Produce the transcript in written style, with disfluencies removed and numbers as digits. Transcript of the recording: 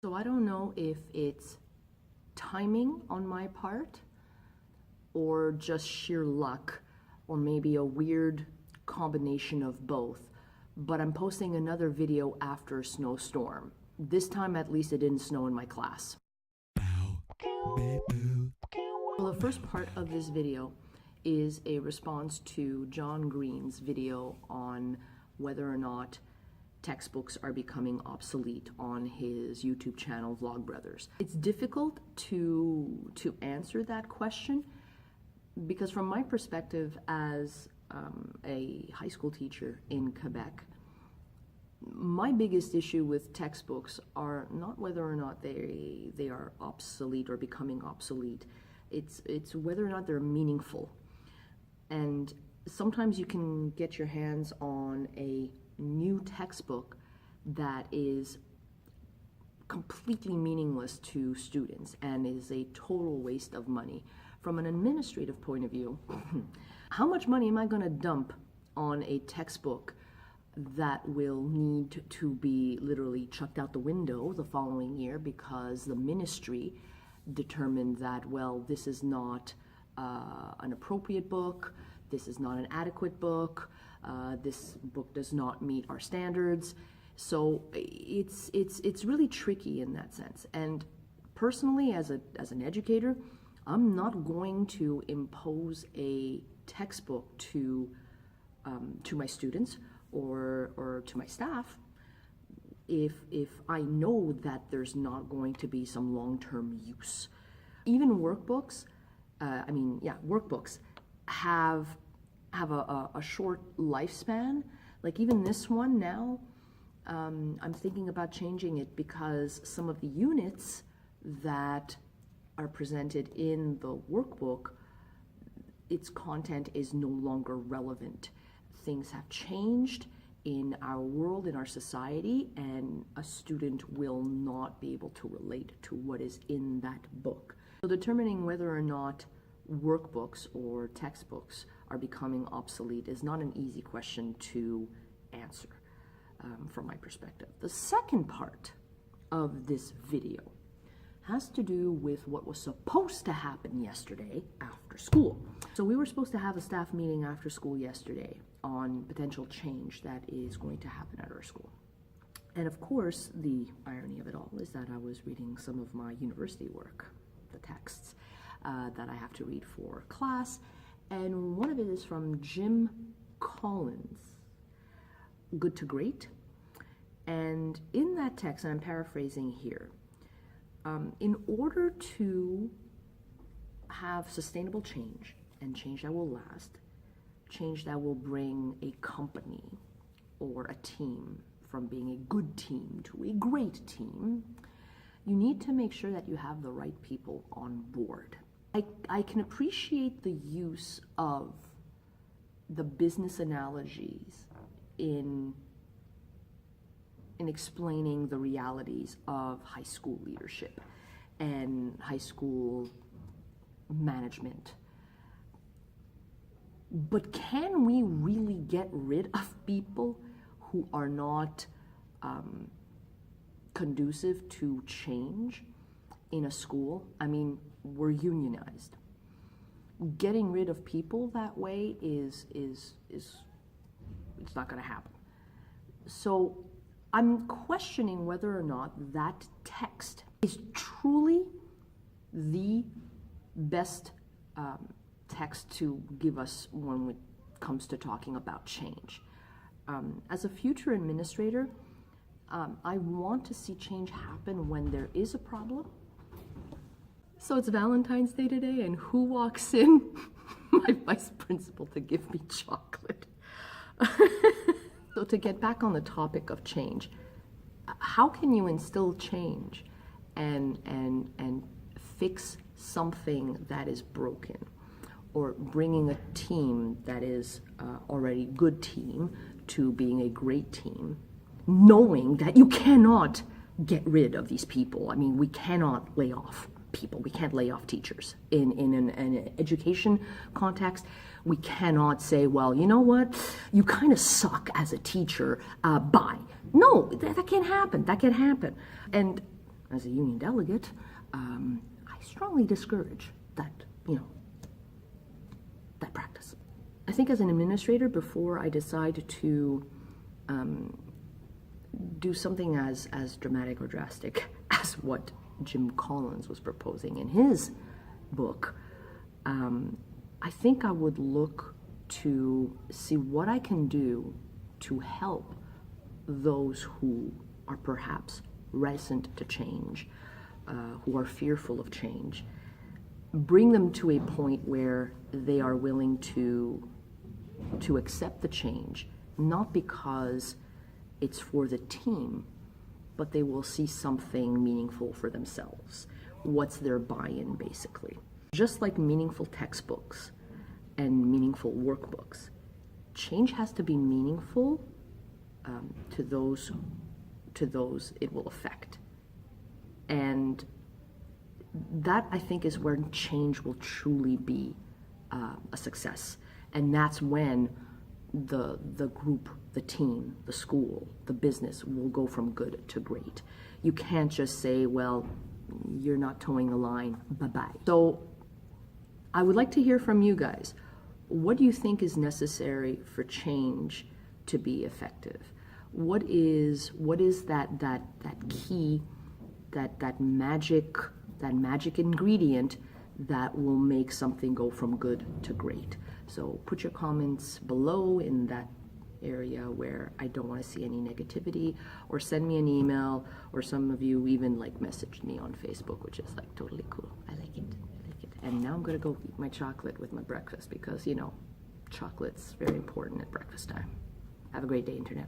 So I don't know if it's timing on my part or just sheer luck or maybe a weird combination of both, but I'm posting another video after a snowstorm. This time at least it didn't snow in my class. Well, the first part of this video is a response to John Green's video on whether or not textbooks are becoming obsolete on his YouTube channel, Vlogbrothers. It's difficult to answer that question because from my perspective as a high school teacher in Quebec, my biggest issue with textbooks are not whether or not they are obsolete or becoming obsolete. It's whether or not they're meaningful. And sometimes you can get your hands on a new textbook that is completely meaningless to students and is a total waste of money. From an administrative point of view, how much money am I going to dump on a textbook that will need to be literally chucked out the window the following year because the ministry determined that, well, this is not an appropriate book, this is not an adequate book, this book does not meet our standards. So it's really tricky in that sense. And personally, as an educator, I'm not going to impose a textbook to my students or to my staff if I know that there's not going to be some long-term use. Even workbooks, workbooks have a short lifespan. Like even this one now, I'm thinking about changing it because some of the units that are presented in the workbook, its content is no longer relevant. Things have changed in our world, in our society, and a student will not be able to relate to what is in that book. So determining whether or not workbooks or textbooks are becoming obsolete is not an easy question to answer from my perspective. The second part of this video has to do with what was supposed to happen yesterday after school. So we were supposed to have a staff meeting after school yesterday on potential change that is going to happen at our school. And of course, the irony of it all is that I was reading some of my university work, the texts that I have to read for class, and one of it is from Jim Collins, Good to Great. And in that text, and I'm paraphrasing here, in order to have sustainable change and change that will last, change that will bring a company or a team from being a good team to a great team, you need to make sure that you have the right people on board. I can appreciate the use of the business analogies in explaining the realities of high school leadership and high school management. But can we really get rid of people who are not conducive to change in a school? I mean, we're unionized. Getting rid of people that way is it's not going to happen. So I'm questioning whether or not that text is truly the best text to give us when it comes to talking about change. As a future administrator, I want to see change happen when there is a problem. So it's Valentine's Day today, and who walks in? My vice principal to give me chocolate. So to get back on the topic of change, how can you instill change and fix something that is broken, or bringing a team that is already a good team to being a great team, knowing that you cannot get rid of these people? I mean, we cannot lay off people. We can't lay off teachers. In an education context, we cannot say, well, you know what, you kind of suck as a teacher, bye. No, that can't happen. That can't happen. And as a union delegate, I strongly discourage that, that practice. I think as an administrator, before I decide to do something as dramatic or drastic as what Jim Collins was proposing in his book, I think I would look to see what I can do to help those who are perhaps reticent to change, who are fearful of change, bring them to a point where they are willing to accept the change, not because it's for the team, but they will see something meaningful for themselves. What's their buy-in, basically? Just like meaningful textbooks and meaningful workbooks, change has to be meaningful to those it will affect. And that, I think, is where change will truly be a success. And that's when the group, the team, the school, the business will go from good to great. You can't just say, well, you're not towing the line, bye-bye. So I would like to hear from you guys. What do you think is necessary for change to be effective? What is that key, that magic ingredient that will make something go from good to great? So put your comments below in that area where I don't want to see any negativity, or send me an email, or some of you even messaged me on Facebook, which is totally cool. I like it. And now I'm gonna go eat my chocolate with my breakfast because chocolate's very important at breakfast time. Have a great day, Internet.